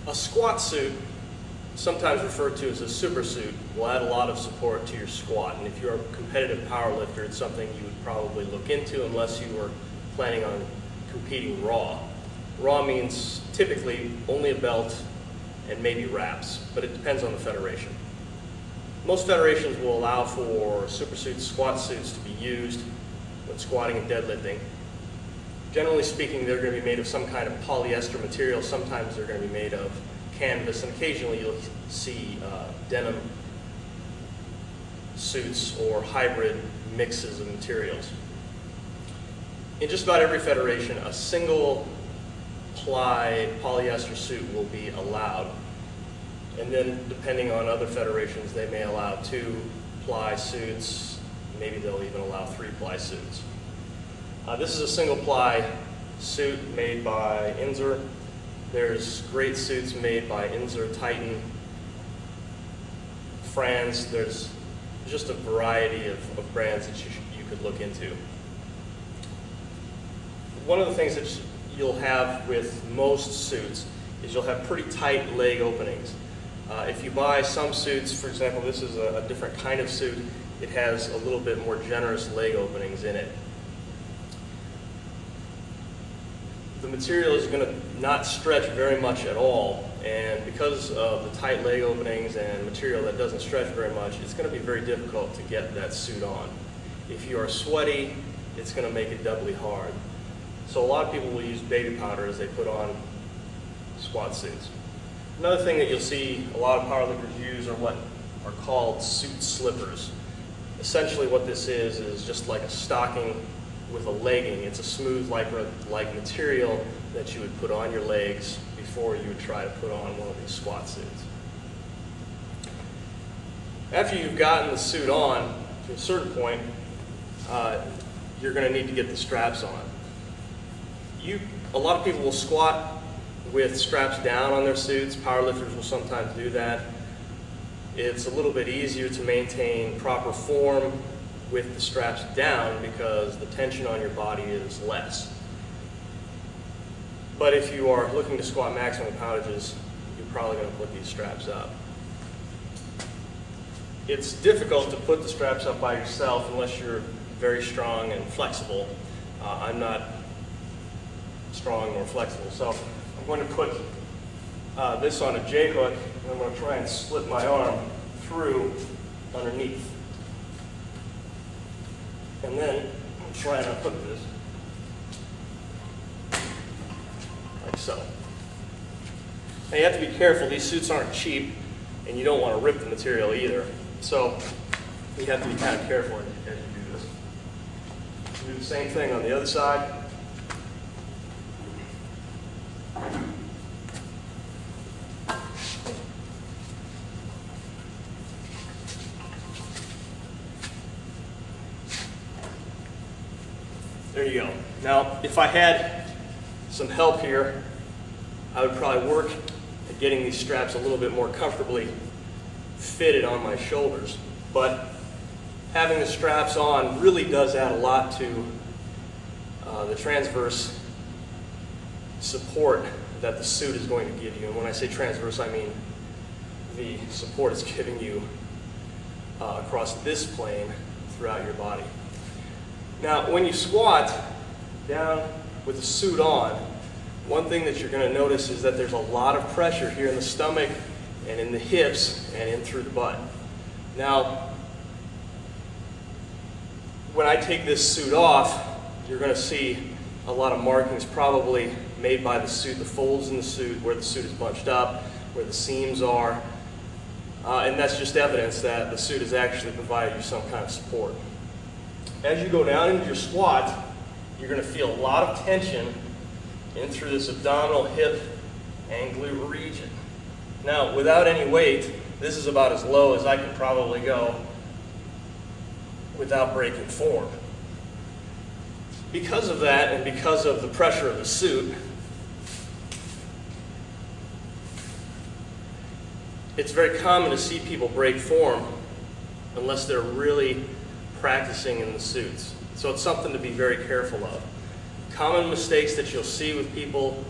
A squat suit, sometimes referred to as a super suit, will add a lot of support to your squat. And if you're a competitive power lifter, it's something you would probably look into unless you were planning on competing raw. Raw means typically only a belt and maybe wraps, but it depends on the federation. Most federations will allow for super suits, squat suits to be used when squatting and deadlifting. Generally speaking, they're going to be made of some kind of polyester material. Sometimes they're going to be made of canvas, and occasionally you'll see denim suits or hybrid mixes of materials. In just about every federation, a single ply polyester suit will be allowed. And then depending on other federations, they may allow 2-ply suits, maybe they'll even allow 3-ply suits. This is a single ply suit made by Inzer. There's great suits made by Inzer, Titan, Franz. There's just a variety of brands that you could look into. One of the things that you'll have with most suits is you'll have pretty tight leg openings. If you buy some suits, for example, this is a different kind of suit, it has a little bit more generous leg openings in it. The material is going to not stretch very much at all, and because of the tight leg openings and material that doesn't stretch very much, it's going to be very difficult to get that suit on. If you are sweaty, it's going to make it doubly hard. So a lot of people will use baby powder as they put on squat suits. Another thing that you'll see a lot of powerlifters use are what are called suit slippers. Essentially what this is just like a stocking with a legging. It's a smooth, like material that you would put on your legs before you would try to put on one of these squat suits. After you've gotten the suit on, to a certain point, you're going to need to get the straps on. A lot of people will squat with straps down on their suits. Powerlifters will sometimes do that. It's a little bit easier to maintain proper form with the straps down because the tension on your body is less. But if you are looking to squat maximum poundages, you're probably going to put these straps up. It's difficult to put the straps up by yourself unless you're very strong and flexible. I'm not strong or flexible, so I'm going to put this on a J-hook, and I'm going to try and slip my arm through underneath. And then I'm trying to hook this like so. Now you have to be careful. These suits aren't cheap, and you don't want to rip the material either. So you have to be kind of careful as you do this. Do the same thing on the other side. There you go. Now, if I had some help here, I would probably work at getting these straps a little bit more comfortably fitted on my shoulders. But having the straps on really does add a lot to the transverse support that the suit is going to give you. And when I say transverse, I mean the support it's giving you across this plane throughout your body. Now, when you squat down with the suit on, one thing that you're going to notice is that there's a lot of pressure here in the stomach and in the hips and in through the butt. Now, when I take this suit off, you're going to see a lot of markings probably made by the suit, the folds in the suit, where the suit is bunched up, where the seams are, and that's just evidence that the suit has actually provided you some kind of support. As you go down into your squat, you're going to feel a lot of tension in through this abdominal, hip, and glute region. Now, without any weight, this is about as low as I can probably go without breaking form. Because of that, and because of the pressure of the suit, it's very common to see people break form unless they're really practicing in the suits. So it's something to be very careful of. Common mistakes that you'll see with people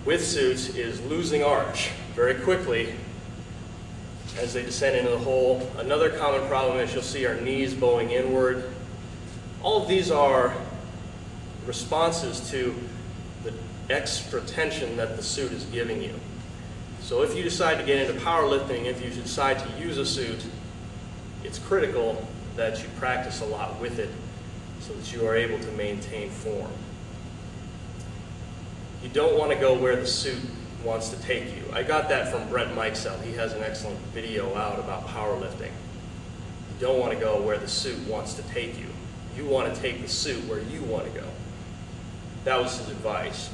with suits is losing arch very quickly as they descend into the hole. Another common problem is you'll see our knees bowing inward. All of these are responses to the extra tension that the suit is giving you. So if you decide to get into powerlifting, if you decide to use a suit, it's critical that you practice a lot with it so that you are able to maintain form. You don't want to go where the suit wants to take you. I got that from Brent Mikesell. He has an excellent video out about powerlifting. You don't want to go where the suit wants to take you. You want to take the suit where you want to go. That was his advice.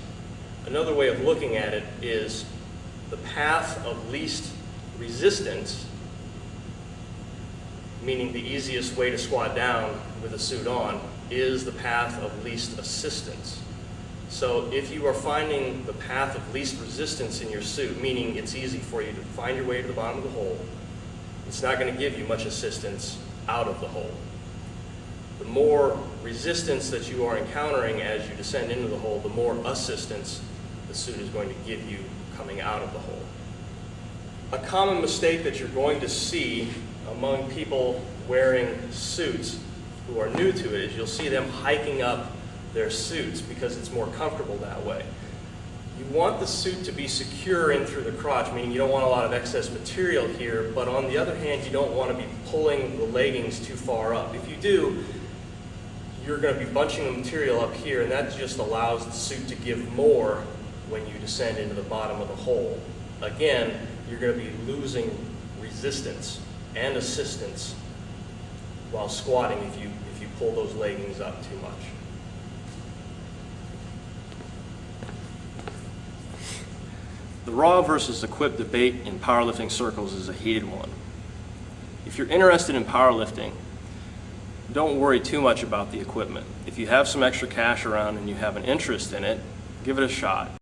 Another way of looking at it is the path of least resistance, meaning the easiest way to squat down with a suit on, is the path of least assistance. So if you are finding the path of least resistance in your suit, meaning it's easy for you to find your way to the bottom of the hole, it's not going to give you much assistance out of the hole. The more resistance that you are encountering as you descend into the hole, the more assistance the suit is going to give you coming out of the hole. A common mistake that you're going to see among people wearing suits who are new to it is you'll see them hiking up their suits because it's more comfortable that way. You want the suit to be secure in through the crotch, meaning you don't want a lot of excess material here, but on the other hand, you don't want to be pulling the leggings too far up. If you do, you're going to be bunching the material up here, and that just allows the suit to give more when you descend into the bottom of the hole. Again, you're going to be losing resistance and assistance while squatting if you pull those leggings up too much. The raw versus equipped debate in powerlifting circles is a heated one. If you're interested in powerlifting, don't worry too much about the equipment. If you have some extra cash around and you have an interest in it, give it a shot.